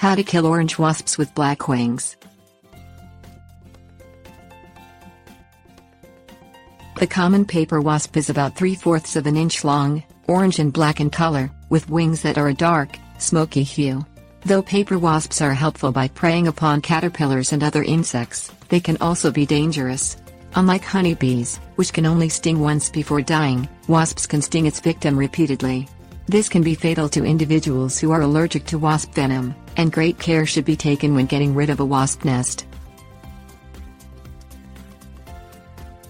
How to kill orange wasps with black wings. The common paper wasp is about 3/4 of an inch long, orange and black in color, with wings that are a dark, smoky hue. Though paper wasps are helpful by preying upon caterpillars and other insects, they can also be dangerous. Unlike honeybees, which can only sting once before dying, wasps can sting its victim repeatedly. This can be fatal to individuals who are allergic to wasp venom, and great care should be taken when getting rid of a wasp nest.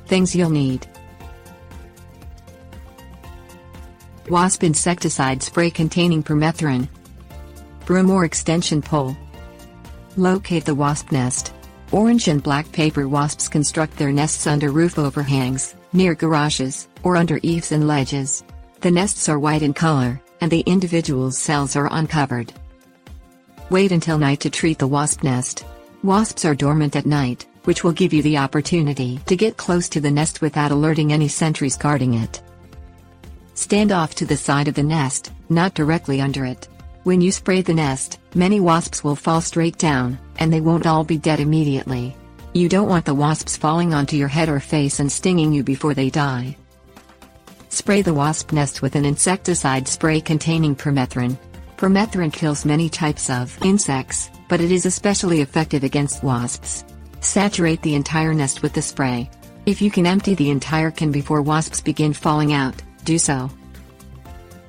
Things you'll need: wasp insecticide spray containing permethrin, broom or extension pole. Locate the wasp nest. Orange and black paper wasps construct their nests under roof overhangs, near garages, or under eaves and ledges. The nests are white in color, and the individual's cells are uncovered. Wait until night to treat the wasp nest. Wasps are dormant at night, which will give you the opportunity to get close to the nest without alerting any sentries guarding it. Stand off to the side of the nest, not directly under it. When you spray the nest, many wasps will fall straight down, and they won't all be dead immediately. You don't want the wasps falling onto your head or face and stinging you before they die. Spray the wasp nest with an insecticide spray containing permethrin. Permethrin kills many types of insects, but it is especially effective against wasps. Saturate the entire nest with the spray. If you can empty the entire can before wasps begin falling out, do so.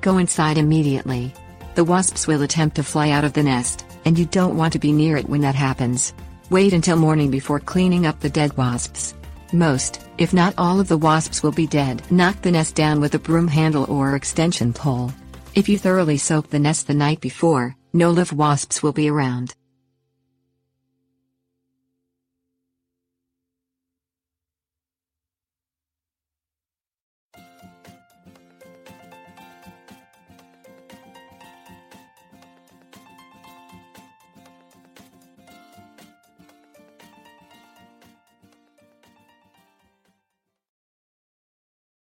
Go inside immediately. The wasps will attempt to fly out of the nest, and you don't want to be near it when that happens. Wait until morning before cleaning up the dead wasps. Most, if not all of the wasps will be dead. Knock the nest down with a broom handle or extension pole. If you thoroughly soak the nest the night before, no live wasps will be around.